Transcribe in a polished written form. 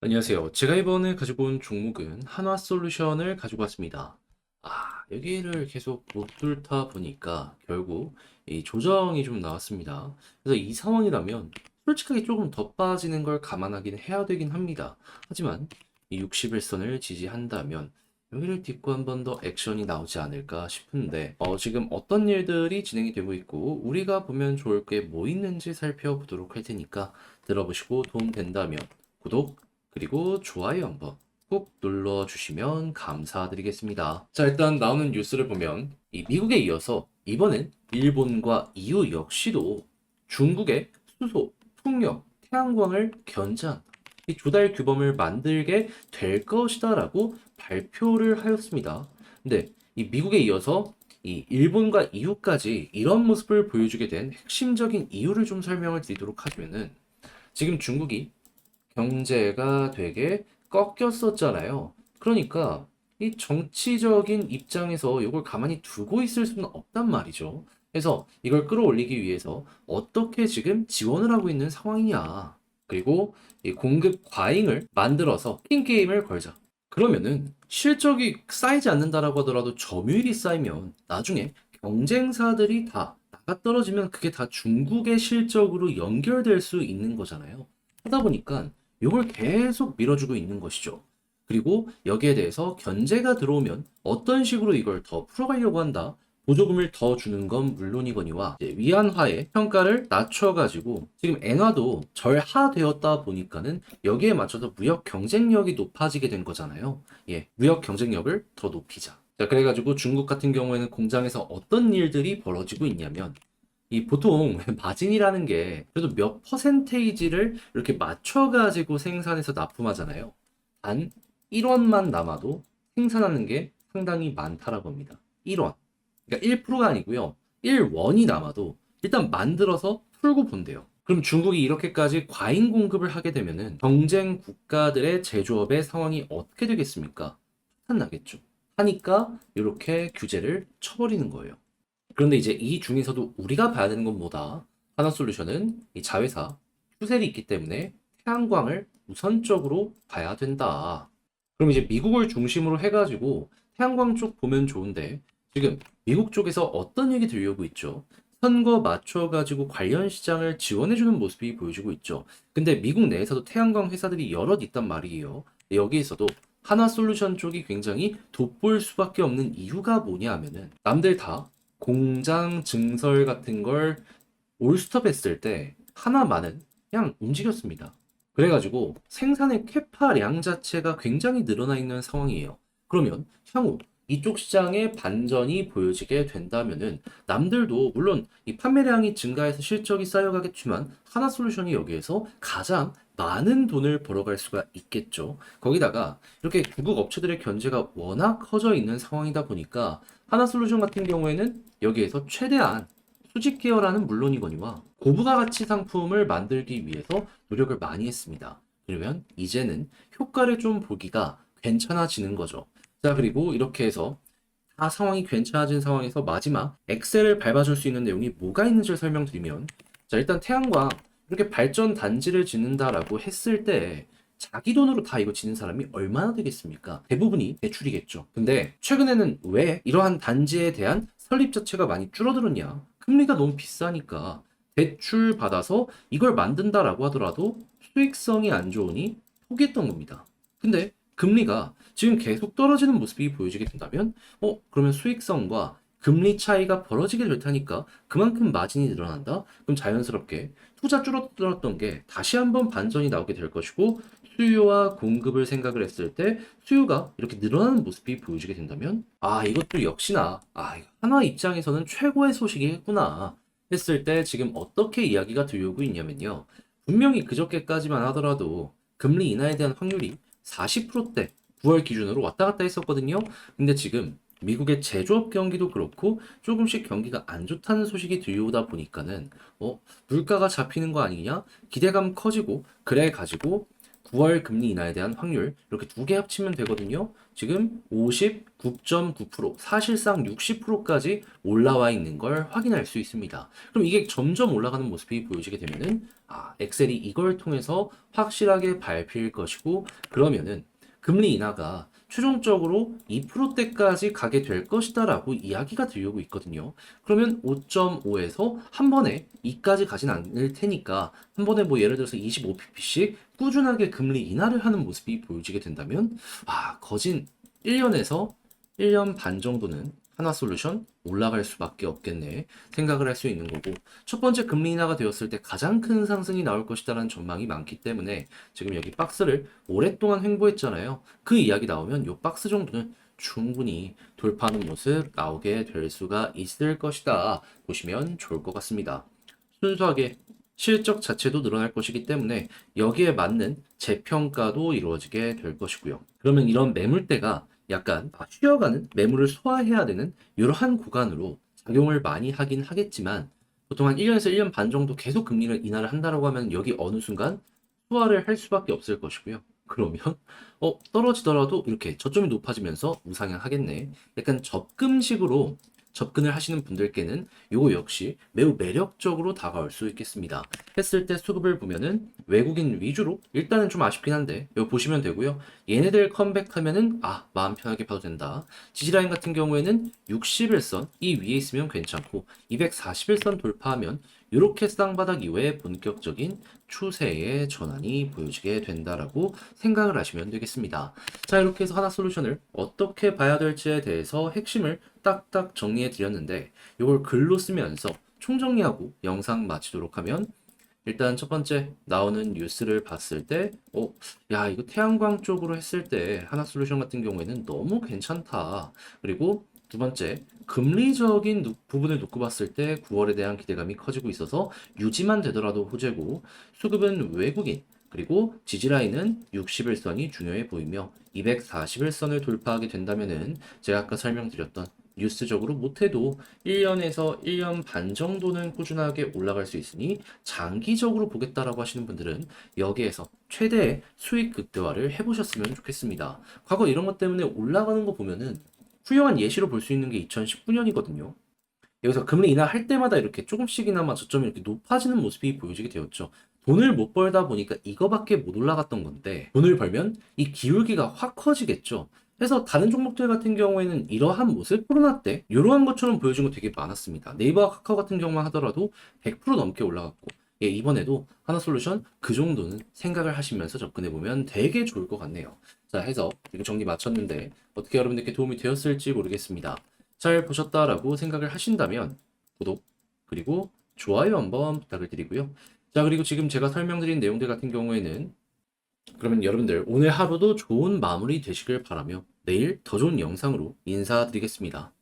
안녕하세요. 제가 이번에 가지고 온 종목은 한화솔루션을 가지고 왔습니다. 여기를 계속 못 뚫다 보니까 결국 이 조정이 좀 나왔습니다. 그래서 이 상황이라면 솔직하게 조금 더 빠지는 걸 감안하긴 해야 되긴 합니다. 하지만 이 60일선을 지지한다면 여기를 딛고 한 번 더 액션이 나오지 않을까 싶은데 지금 어떤 일들이 진행이 되고 있고 우리가 보면 좋을 게 뭐 있는지 살펴보도록 할 테니까 들어보시고 도움 된다면 구독, 그리고 좋아요 한번 꼭 눌러주시면 감사드리겠습니다. 자, 일단 나오는 뉴스를 보면 이 미국에 이어서 이번엔 일본과 EU 역시도 중국의 수소, 풍력, 태양광을 견제한 이 조달 규범을 만들게 될 것이다라고 발표를 하였습니다. 근데 이 미국에 이어서 이 일본과 EU까지 이런 모습을 보여주게 된 핵심적인 이유를 좀 설명을 드리도록 하면은 지금 중국이 경제가 되게 꺾였었잖아요. 그러니까 이 정치적인 입장에서 이걸 가만히 두고 있을 수는 없단 말이죠. 그래서 이걸 끌어올리기 위해서 어떻게 지금 지원을 하고 있는 상황이냐. 그리고 이 공급 과잉을 만들어서 킹 게임을 걸자. 그러면은 실적이 쌓이지 않는다라고 하더라도 점유율이 쌓이면 나중에 경쟁사들이 다 나가 떨어지면 그게 다 중국의 실적으로 연결될 수 있는 거잖아요. 하다 보니까 이걸 계속 밀어주고 있는 것이죠. 그리고 여기에 대해서 견제가 들어오면 어떤 식으로 이걸 더 풀어가려고 한다. 보조금을 더 주는 건 물론이거니와 이제 위안화의 평가를 낮춰가지고 지금 엔화도 절하되었다 보니까는 여기에 맞춰서 무역 경쟁력이 높아지게 된 거잖아요. 예, 무역 경쟁력을 더 높이자. 자, 그래가지고 중국 같은 경우에는 공장에서 어떤 일들이 벌어지고 있냐면 이 보통 마진이라는 게 그래도 몇 퍼센테이지를 이렇게 맞춰가지고 생산해서 납품하잖아요. 단 1원만 남아도 생산하는 게 상당히 많다라고 합니다. 1원. 그러니까 1%가 아니고요. 1원이 남아도 일단 만들어서 풀고 본대요. 그럼 중국이 이렇게까지 과잉 공급을 하게 되면은 경쟁 국가들의 제조업의 상황이 어떻게 되겠습니까? 나겠죠. 하니까 이렇게 규제를 쳐버리는 거예요. 그런데 이제 이 중에서도 우리가 봐야 되는 건 뭐다? 하나솔루션은 이 자회사 큐셀이 있기 때문에 태양광을 우선적으로 봐야 된다. 그럼 이제 미국을 중심으로 해가지고 태양광 쪽 보면 좋은데 지금 미국 쪽에서 어떤 얘기 들려오고 있죠? 선거 맞춰가지고 관련 시장을 지원해주는 모습이 보여지고 있죠. 근데 미국 내에서도 태양광 회사들이 여럿 있단 말이에요. 여기에서도 하나솔루션 쪽이 굉장히 돋볼 수밖에 없는 이유가 뭐냐 하면은 남들 다 공장 증설 같은 걸 올스톱했을 때 하나만은 그냥 움직였습니다. 그래가지고 생산의 캐파량 자체가 굉장히 늘어나 있는 상황이에요. 그러면 향후 이쪽 시장에 반전이 보여지게 된다면은 남들도 물론 이 판매량이 증가해서 실적이 쌓여가겠지만 하나솔루션이 여기에서 가장 많은 돈을 벌어갈 수가 있겠죠. 거기다가 이렇게 구국 업체들의 견제가 워낙 커져 있는 상황이다 보니까 하나솔루션 같은 경우에는 여기에서 최대한 수직 계열화는 물론이거니와 고부가 가치 상품을 만들기 위해서 노력을 많이 했습니다. 그러면 이제는 효과를 좀 보기가 괜찮아지는 거죠. 자, 그리고 이렇게 해서 다 상황이 괜찮아진 상황에서 마지막 엑셀을 밟아줄 수 있는 내용이 뭐가 있는지를 설명드리면, 자, 일단 태양광 이렇게 발전 단지를 짓는다라고 했을 때 자기 돈으로 다 이거 짓는 사람이 얼마나 되겠습니까? 대부분이 대출이겠죠. 근데 최근에는 왜 이러한 단지에 대한 설립 자체가 많이 줄어들었냐? 금리가 너무 비싸니까 대출 받아서 이걸 만든다라고 하더라도 수익성이 안 좋으니 포기했던 겁니다. 근데 금리가 지금 계속 떨어지는 모습이 보여지게 된다면, 그러면 수익성과 금리 차이가 벌어지게 될 테니까 그만큼 마진이 늘어난다? 그럼 자연스럽게 투자 줄어들었던 게 다시 한번 반전이 나오게 될 것이고, 수요와 공급을 생각을 했을 때 수요가 이렇게 늘어나는 모습이 보여지게 된다면, 이것도 역시나, 이거 하나 입장에서는 최고의 소식이겠구나 했을 때 지금 어떻게 이야기가 들려오고 있냐면요. 분명히 그저께까지만 하더라도 금리 인하에 대한 확률이 40%대 9월 기준으로 왔다 갔다 했었거든요. 근데 지금 미국의 제조업 경기도 그렇고 조금씩 경기가 안 좋다는 소식이 들려오다 보니까는 물가가 잡히는 거 아니냐? 기대감 커지고 그래 가지고 9월 금리 인하에 대한 확률 이렇게 두 개 합치면 되거든요. 지금 59.9%, 사실상 60%까지 올라와 있는 걸 확인할 수 있습니다. 그럼 이게 점점 올라가는 모습이 보여지게 되면은 엑셀이 이걸 통해서 확실하게 밟힐 것이고 그러면은 금리 인하가 최종적으로 2%대까지 가게 될 것이다라고 이야기가 들려오고 있거든요. 그러면 5.5에서 한 번에 2까지 가진 않을 테니까 한 번에 뭐 예를 들어서 25pp씩 꾸준하게 금리 인하를 하는 모습이 보여지게 된다면 거진 1년에서 1년 반 정도는 하나솔루션 올라갈 수밖에 없겠네 생각을 할 수 있는 거고 첫 번째 금리 인하가 되었을 때 가장 큰 상승이 나올 것이다라는 전망이 많기 때문에 지금 여기 박스를 오랫동안 횡보했잖아요. 그 이야기 나오면 이 박스 정도는 충분히 돌파하는 모습 나오게 될 수가 있을 것이다 보시면 좋을 것 같습니다. 순수하게 실적 자체도 늘어날 것이기 때문에 여기에 맞는 재평가도 이루어지게 될 것이고요. 그러면 이런 매물대가 약간 쉬어가는 매물을 소화해야 되는 이러한 구간으로 작용을 많이 하긴 하겠지만 보통 한 1년에서 1년 반 정도 계속 금리를 인하를 한다라고 하면 여기 어느 순간 소화를 할 수밖에 없을 것이고요. 그러면 떨어지더라도 이렇게 저점이 높아지면서 우상향하겠네. 약간 접금식으로 접근을 하시는 분들께는 이거 역시 매우 매력적으로 다가올 수 있겠습니다. 했을 때 수급을 보면은 외국인 위주로 일단은 좀 아쉽긴 한데 이거 보시면 되고요. 얘네들 컴백하면은 마음 편하게 봐도 된다. 지지라인 같은 경우에는 61선 이 위에 있으면 괜찮고 241선 돌파하면 이렇게 쌍바닥 이후에 본격적인 추세의 전환이 보여지게 된다라고 생각을 하시면 되겠습니다. 자, 이렇게 해서 하나솔루션을 어떻게 봐야 될지에 대해서 핵심을 딱딱 정리해 드렸는데 이걸 글로 쓰면서 총정리하고 영상 마치도록 하면 일단 첫 번째 나오는 뉴스를 봤을 때 이거 태양광 쪽으로 했을 때 하나솔루션 같은 경우에는 너무 괜찮다. 그리고 두 번째, 금리적인 부분을 놓고 봤을 때 9월에 대한 기대감이 커지고 있어서 유지만 되더라도 호재고 수급은 외국인 그리고 지지라인은 60일선이 중요해 보이며 241선을 돌파하게 된다면은 제가 아까 설명드렸던 뉴스적으로 못해도 1년에서 1년 반 정도는 꾸준하게 올라갈 수 있으니 장기적으로 보겠다라고 하시는 분들은 여기에서 최대의 수익 극대화를 해보셨으면 좋겠습니다. 과거 이런 것 때문에 올라가는 거 보면은 훌륭한 예시로 볼 수 있는 게 2019년이거든요. 여기서 금리 인하할 때마다 이렇게 조금씩이나마 저점이 이렇게 높아지는 모습이 보여지게 되었죠. 돈을 못 벌다 보니까 이거밖에 못 올라갔던 건데 돈을 벌면 이 기울기가 확 커지겠죠. 그래서 다른 종목들 같은 경우에는 이러한 모습 코로나 때 이러한 것처럼 보여준 거 되게 많았습니다. 네이버와 카카오 같은 경우만 하더라도 100% 넘게 올라갔고 이번에도 하나솔루션 그 정도는 생각을 하시면서 접근해 보면 되게 좋을 것 같네요. 자, 해서 이거 정리 마쳤는데 어떻게 여러분들께 도움이 되었을지 모르겠습니다. 잘 보셨다라고 생각을 하신다면 구독 그리고 좋아요 한번 부탁을 드리고요. 자, 그리고 지금 제가 설명드린 내용들 같은 경우에는 그러면 여러분들 오늘 하루도 좋은 마무리 되시길 바라며 내일 더 좋은 영상으로 인사드리겠습니다.